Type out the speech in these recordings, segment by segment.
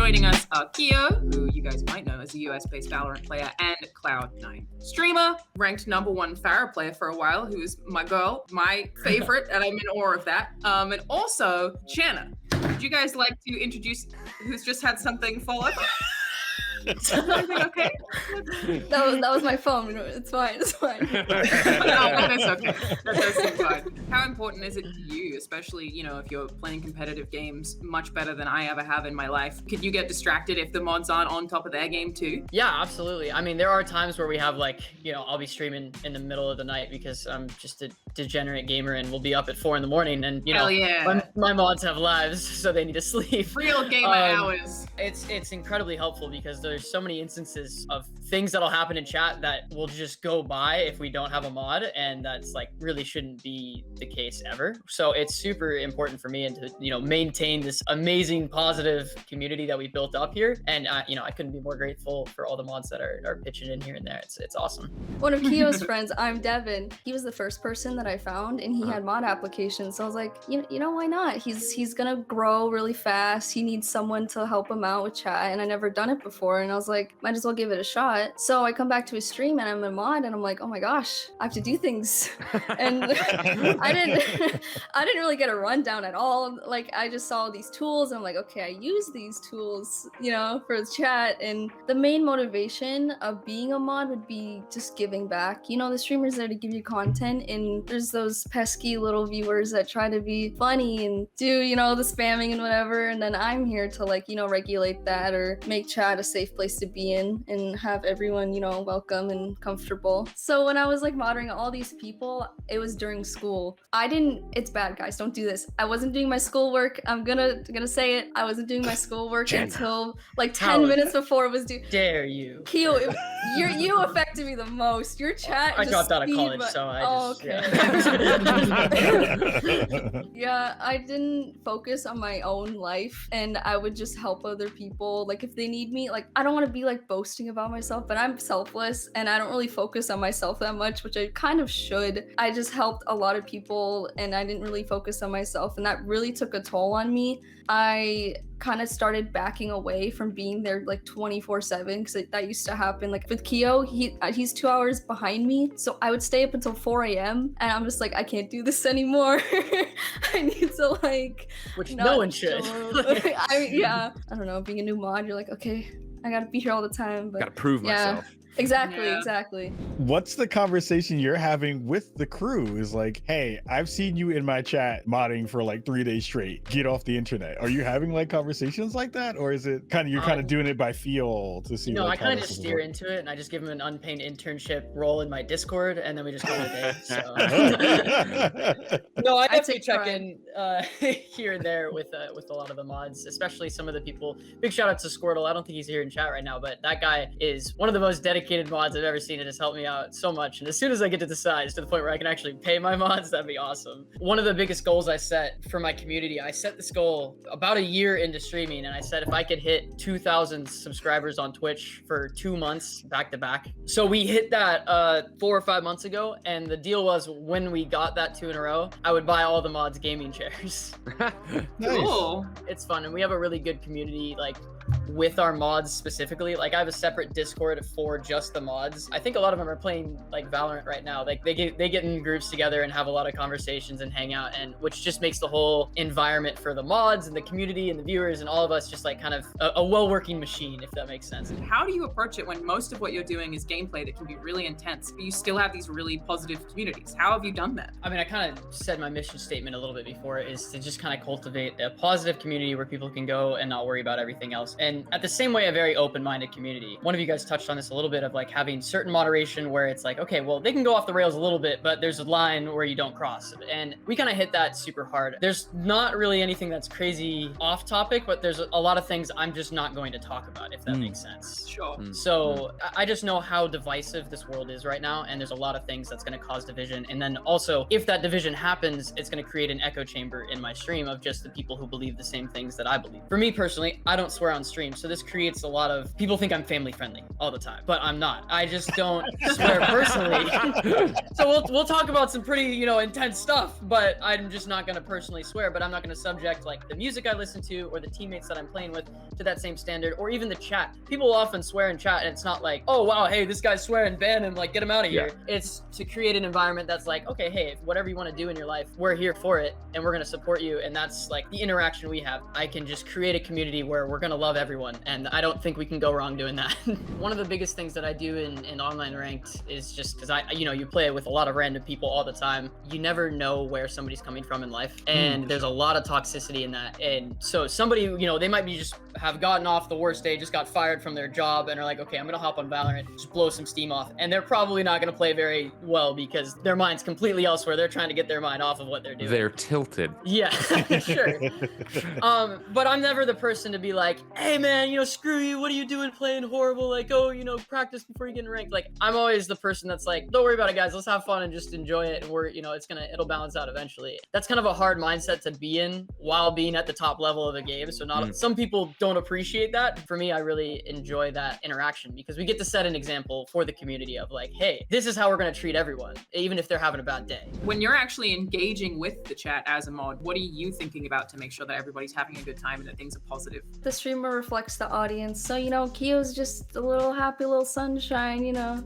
Joining us are Keeoh, who you guys might know as a US-based Valorant player, and Cloud9 streamer, ranked #1 Pharah player for a while, who's my girl, my favorite, and I'm in awe of that. And also Channa. Would you guys like to introduce who's just had something fall over? Everything okay? That was my phone. It's fine. It's fine. No, that is okay. That does seem fine. How important is it to you, especially, if you're playing competitive games much better than I ever have in my life? Could you get distracted if the mods aren't on top of their game too? Yeah, absolutely. I mean, there are times where we have I'll be streaming in the middle of the night because I'm just a degenerate gamer and we'll be up at 4 in the morning and, Hell yeah. my mods have lives, so they need to sleep. Real gamer hours. It's incredibly helpful because there's so many instances of things that'll happen in chat that will just go by if we don't have a mod, and that's really shouldn't be the case ever. So it's super important for me and to maintain this amazing positive community that we built up here, and I couldn't be more grateful for all the mods that are pitching in here and there. It's awesome. One of Keo's friends, I'm Devin. He was the first person that I found, and he had mod applications. So I was like, why not? He's gonna grow really fast. He needs someone to help him out with chat, and I never done it before, and I was like, might as well give it a shot. So I come back to his stream and I'm a mod, and I'm like, oh my gosh, I have to do things. And I didn't really get a rundown at all. I just saw these tools and I'm like, okay, I use these tools, for the chat. And the main motivation of being a mod would be just giving back. The streamer's there to give you content, and there's those pesky little viewers that try to be funny and do, the spamming and whatever. And then I'm here to regulate that or make chat a safe place to be in and have everyone, welcome and comfortable. So when I was moderating all these people, it was during school. It's bad, guys, don't do this. I wasn't doing my schoolwork. I'm gonna say it. I wasn't doing my schoolwork until 10 minutes before it was due. Dare you? Keeoh, you affected me the most. Your chat I just dropped out of college, so okay. Yeah, I didn't focus on my own life, and I would just help other people. If they need me, I don't want to be boasting about myself, but I'm selfless and I don't really focus on myself that much, which I kind of should. I just helped a lot of people and I didn't really focus on myself, and that really took a toll on me. I kind of started backing away from being there 24/7 because that used to happen. With Keeoh, he's 2 hours behind me, so I would stay up until 4 a.m. and I'm just I can't do this anymore. I need to which no one should. I don't know, being a new mod, you're okay, I gotta be here all the time, but gotta prove myself. Exactly. What's the conversation you're having with the crew? Is hey, I've seen you in my chat modding for 3 days straight. Get off the internet. Are you having conversations like that, or is it you're kind of doing it by feel to see? No, I kind of just steer into it, and I just give him an unpaid internship role in my Discord, and then we just go a day. So. No, I definitely check in here and there with a lot of the mods, especially some of the people. Big shout out to Squirtle. I don't think he's here in chat right now, but that guy is one of the most dedicated mods I've ever seen. It has helped me out so much, and as soon as I get to the size to the point where I can actually pay my mods, that'd be awesome. One of the biggest goals I set for my community, I set this goal about a year into streaming, and I said if I could hit 2,000 subscribers on Twitch for 2 months back to back. So we hit that 4 or 5 months ago, and the deal was when we got that 2 in a row, I would buy all the mods gaming chairs. Nice. Cool. It's fun, and we have a really good community with our mods specifically. I have a separate Discord for just the mods. I think a lot of them are playing Valorant right now. They get in groups together and have a lot of conversations and hang out, and which just makes the whole environment for the mods and the community and the viewers and all of us just kind of a well-working machine, if that makes sense. How do you approach it when most of what you're doing is gameplay that can be really intense, but you still have these really positive communities? How have you done that? I mean, I kind of said my mission statement a little bit before, is to just kind of cultivate a positive community where people can go and not worry about everything else. And at the same way, a very open-minded community. One of you guys touched on this a little bit of having certain moderation where it's okay, well, they can go off the rails a little bit, but there's a line where you don't cross. And we kind of hit that super hard. There's not really anything that's crazy off topic, but there's a lot of things I'm just not going to talk about, if that makes sense. Sure. So I just know how divisive this world is right now, and there's a lot of things that's going to cause division. And then also, if that division happens, it's going to create an echo chamber in my stream of just the people who believe the same things that I believe. For me personally, I don't swear on stream. stream, so this creates a lot of people think I'm family friendly all the time, but I'm not. I just don't swear personally. So we'll talk about some pretty, you know, intense stuff, but I'm just not gonna personally swear. But I'm not gonna subject like the music I listen to or the teammates that I'm playing with to that same standard, or even the chat. People often swear in chat, and it's not like, oh wow, hey, this guy's swearing, ban him, like get him out of here. It's to create an environment that's like, okay, hey, whatever you want to do in your life, we're here for it, and we're gonna support you. And that's like the interaction we have. I can just create a community where we're gonna love everyone, and I don't think we can go wrong doing that. One of the biggest things that I do in online ranked is just because you play it with a lot of random people all the time. You never know where somebody's coming from in life, and there's a lot of toxicity in that. And so somebody, you know, they might be just have gotten off the worst day, just got fired from their job, and are like, okay, I'm gonna hop on Valorant, just blow some steam off, and they're probably not gonna play very well because their mind's completely elsewhere. They're trying to get their mind off of what they're doing. They're tilted. Yeah, sure. But I'm never the person to be like, hey man, you know, screw you, what are you doing playing horrible? Like, oh, you know, practice before you get in ranked. Like, I'm always the person that's like, don't worry about it, guys, let's have fun and just enjoy it, and we're, you know, it'll balance out eventually. That's kind of a hard mindset to be in while being at the top level of a game. So some people don't appreciate that. For me, I really enjoy that interaction because we get to set an example for the community of like, hey, this is how we're going to treat everyone, even if they're having a bad day. When you're actually engaging with the chat as a mod, what are you thinking about to make sure that everybody's having a good time and that things are positive? The streamer reflects the audience, so you know, Keeoh's just a little happy little sunshine, you know.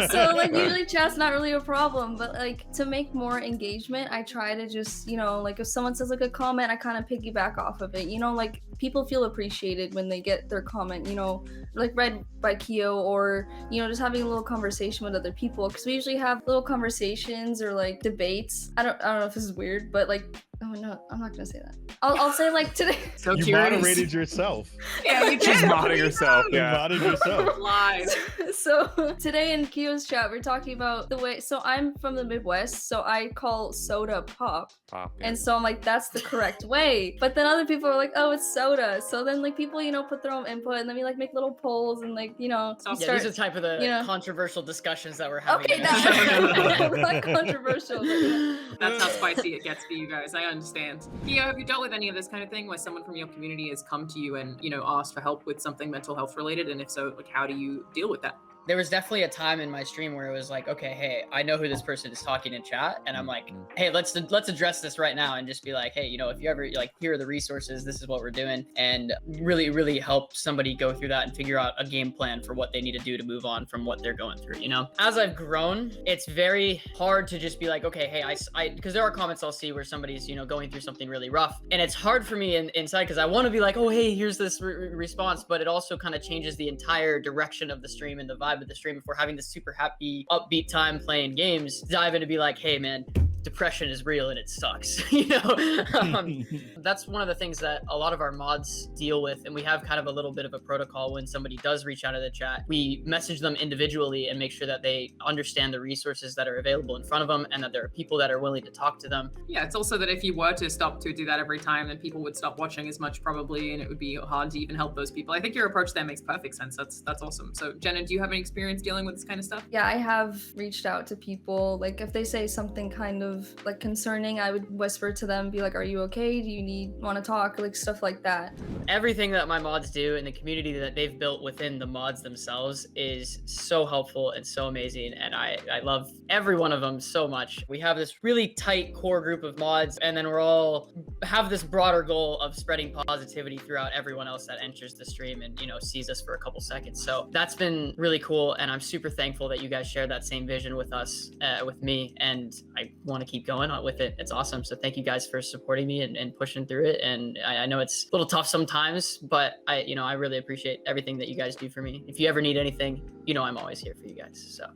So like usually chat's not really a problem, but like to make more engagement, I try to just, you know, like if someone says like a comment, I kind of piggyback off of it, you know, like people feel appreciated when they get their comment, you know, like read by Keeoh, or you know, just having a little conversation with other people, because we usually have little conversations or like debates. I don't know if this is weird, but like, oh no, I'm not gonna say that. I'll say like today. So You curious. moderated yourself. Yeah, you She's did. modding herself. You Yeah. modded yourself. Lies. So today in Keeoh's chat, we're talking about the way, so I'm from the Midwest, so I call soda pop. Pop. And so I'm like, that's the correct way. But then other people are like, oh, it's soda. So then like people, you know, put their own input, and then we like make little polls and like, you know, Yeah, Yeah, these are the type of the you know. controversial discussions that we're having. Okay, that's not controversial. But yeah. That's how spicy it gets for you guys. I understand. Keeoh, have you dealt with any of this kind of thing where someone from your community has come to you and, you know, asked for help with something mental health related? And if so, like, how do you deal with that? There was definitely a time in my stream where it was like, okay, hey, I know who this person is talking in chat, and I'm like, hey, let's address this right now, and just be like, hey, you know, if you ever like, here are the resources, this is what we're doing, and really help somebody go through that and figure out a game plan for what they need to do to move on from what they're going through. You know, as I've grown, it's very hard to just be like, okay, hey, I because there are comments I'll see where somebody's, you know, going through something really rough, and it's hard for me inside because I want to be like, oh, hey, here's this response, but it also kind of changes the entire direction of the stream and the vibe of the stream. If we're having this super happy, upbeat time playing games, dive in to be like, hey man, depression is real and it sucks. You know, that's one of the things that a lot of our mods deal with, and we have kind of a little bit of a protocol when somebody does reach out of the chat. We message them individually and make sure that they understand the resources that are available in front of them, and that there are people that are willing to talk to them. Yeah, it's also that if you were to stop to do that every time, then people would stop watching as much probably, and it would be hard to even help those people. I think your approach there makes perfect sense. That's awesome. So Jenna, do you have any experience dealing with this kind of stuff? Yeah, I have reached out to people. Like if they say something kind of like concerning, I would whisper to them, be like, are you okay? Do you want to talk? Like stuff like that. Everything that my mods do and the community that they've built within the mods themselves is so helpful and so amazing, and I love every one of them so much. We have this really tight core group of mods, and then we're all have this broader goal of spreading positivity throughout everyone else that enters the stream and, you know, sees us for a couple seconds. So that's been really cool, and I'm super thankful that you guys share that same vision with us, with me, and I want to keep going on with it. It's awesome. So thank you guys for supporting me and pushing through it. And I know it's a little tough sometimes, but I really appreciate everything that you guys do for me. If you ever need anything, you know, I'm always here for you guys. So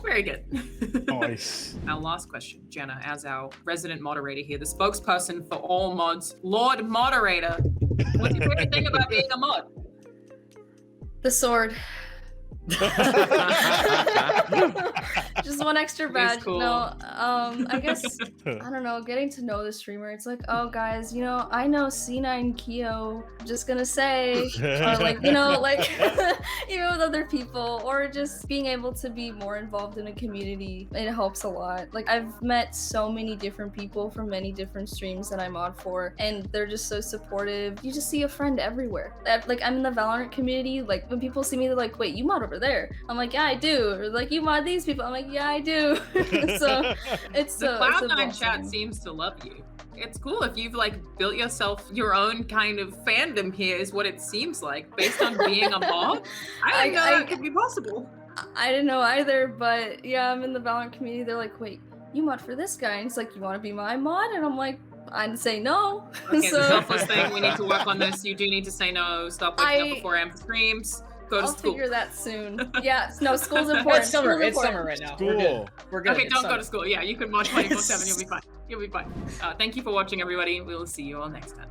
Very good. Nice. Our last question, Jenna, as our resident moderator here, the spokesperson for all mods, Lord Moderator. What's your favorite thing about being a mod? The sword. Just one extra It is badge. cool. No, I guess I don't know. Getting to know the streamer, it's like, oh guys, you know, I know C9 Keeoh. Just gonna say, or like, you know, like even with other people, or just being able to be more involved in a community, it helps a lot. Like I've met so many different people from many different streams that I mod for, and they're just so supportive. You just see a friend everywhere. Like I'm in the Valorant community. Like when people see me, they're like, "Wait, you mod over there?" I'm like, "Yeah, I do." Or like, "You mod these people?" I'm like, "Yeah, I do." So it's The it's a Cloud9 chat blessing. seems to love you. It's cool if you've like built yourself your own kind of fandom here, is what it seems like, based on being a mod. I didn't know that could be possible. I didn't know either, but yeah, I'm in the Valorant community. They're like, "Wait, you mod for this guy?" And it's like, "You want to be my mod?" And I'm like, I'd say no. Okay, the So selfless thing. We need to work on this. You do need to say no. Stop waking up before AM streams. Go to I'll school. figure that soon. Yeah, no, school's important. It's summer. School's It's important. summer right now. School. We're good. We're good. Okay, It's don't summer. go to school. Yeah, you can watch 24/7. You'll be fine. You'll be fine. Thank you for watching, everybody. We will see you all next time.